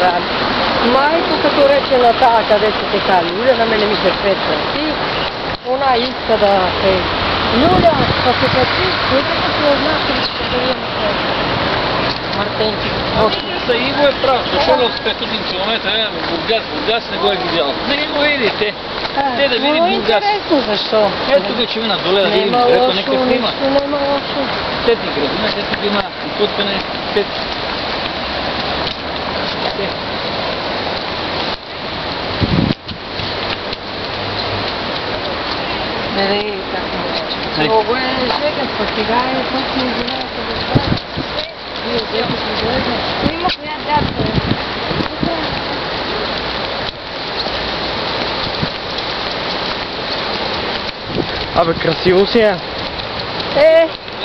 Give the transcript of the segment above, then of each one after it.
прави. Майко като рече на тая, където така Люля, на мене ми се светва. И она иска да се... Люля, да се качи, където се однася, да имам Мартенчик. Са Иво е прав, защо от 500 км в Бургас не го е видял. Не го видите. Те да видим Бургас. Интересно защо. Ето тук ще ви надоле да видим, ето някакъв има. Нема лошо. Тетни градина, ето има изкотвяне, пет. Не, как много е жегът, пък сега е точно извинявате да става. Вие дето си гледна. Има коя дата. Абе, красиво си е.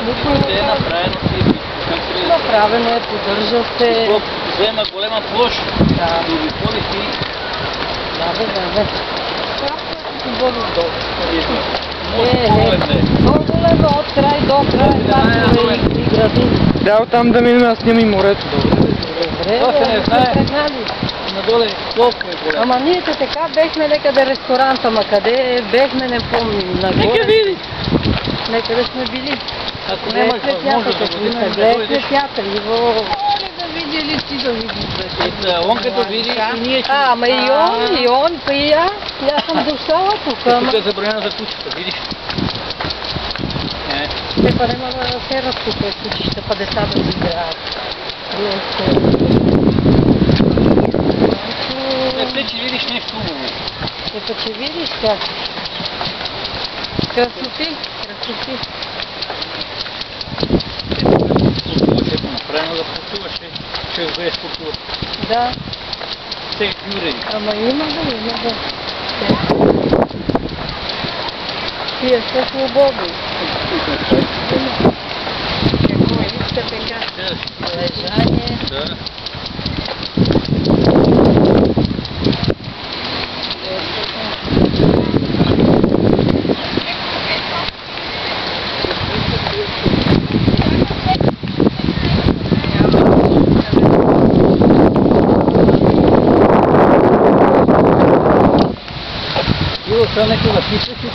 Никой не е направено си. Направено е, поддържа се. Взема голема площ. Да. Да обиколи си. Да. Много долу. Много лево от край до край, паркове и градини. Да, оттам да минем, аз снимам и морето. Добре, Това се не знае. Надоле колко е голям. Ама ние така бехме некъде ресторант, ама къде бехме, не помня. Нека види. Некъде сме били. Ако нямаш възможност да го видим, да дойдеш. Иво. Да види ли ти да видиш? Он като види и ние ще... Ама и он, па и аз. Аз съм дошла тук. Тук е забранено за кучета, видиш? Те па нема да серат тук кучища, па деца да си играят. Не че видиш нещо хубаво. Ето, че видиш как. Красоти. Путуваше го направено да путуваше, че бъдеш путува. Да. Те юрени. Ама има да. Тия са свободни. Какво иска така? Лежание. Да. Това нека да пише си ти.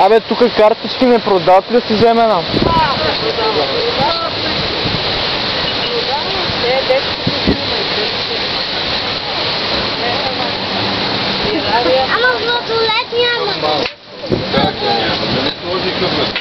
Абе, тук картички не продават ли да си вземе една? Ама в Златолет няма. Как няма? Да не сложи къпът.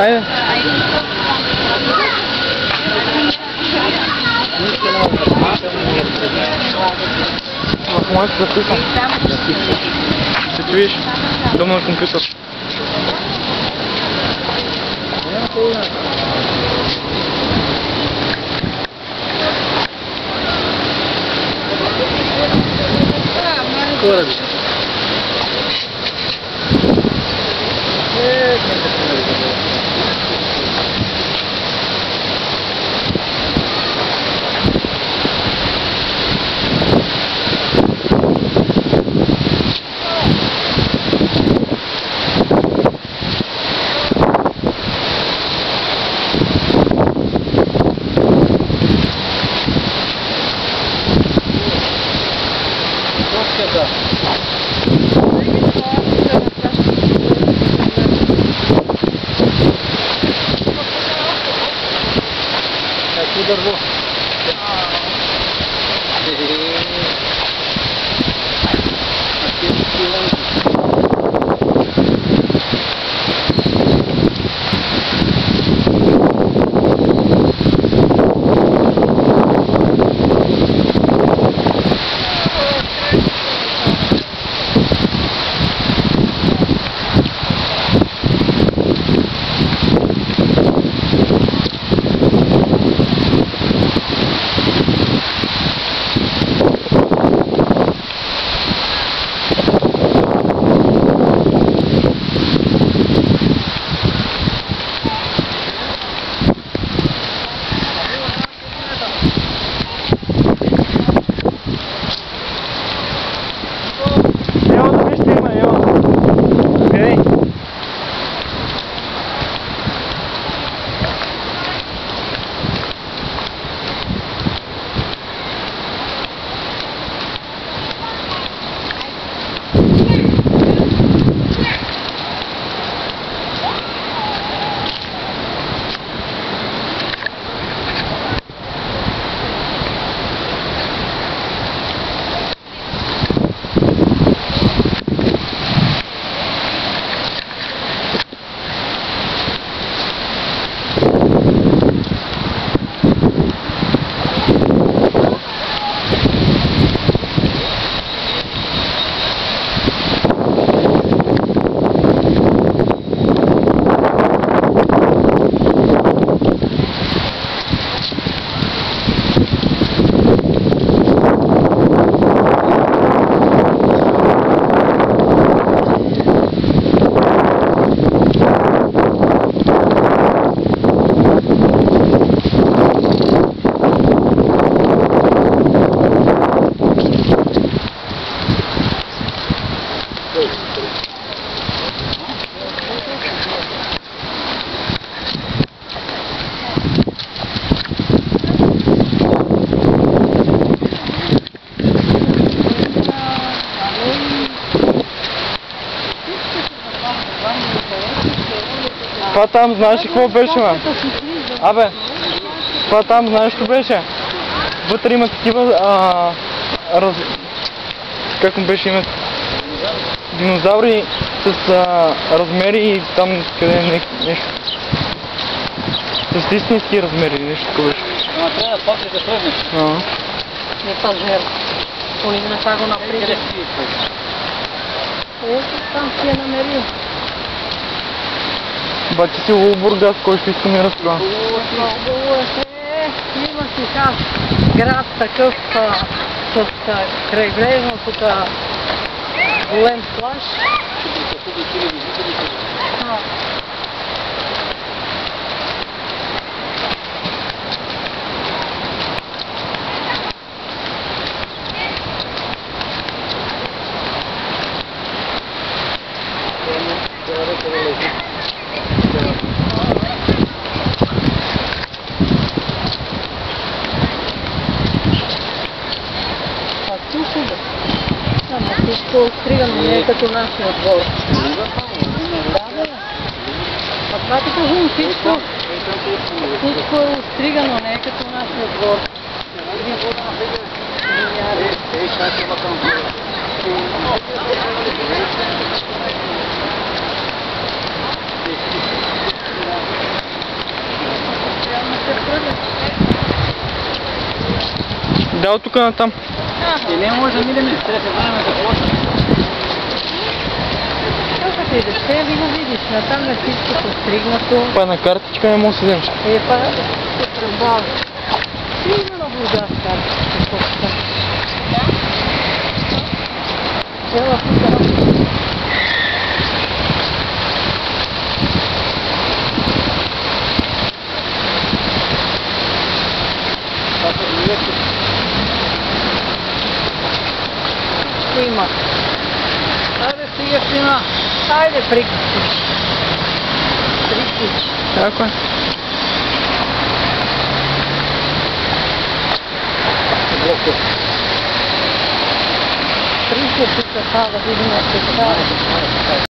Айде. В моята записан. Ще чуеш дома на компютър. Кораби. Дърво. Това там знаеш ли какво беше, ма? Абе, това там знаеш ли беше? Вътре има такива как му беше името? Динозаври с размери и там къде е нещо. С истински размери, нещо такова беше. Трябва да пак да тръгнеш. Не пазмер. Они не са го напред. Там си я намерил. Бачи си лово Бургас, кой ще иска това? Има си там град такъв с крайгледно тук голем плаж. Всичко стригано не е като нашия двор. А това ти кажем, всичко е стригано, не е като нашия двор. Да, от тук натам. И не може да минем, трябва да се върнем за площа. Тук ти идеш, ви го видиш, натам на всичко постригнато. Па на картичка не мога да седем. Па, се пребави. Има на Бургас картичка. Ела тук. Има. Хайде, стига сина. Хайде, прикачи. Прикачи. Tako je. Прикачи тук, да видим, че става.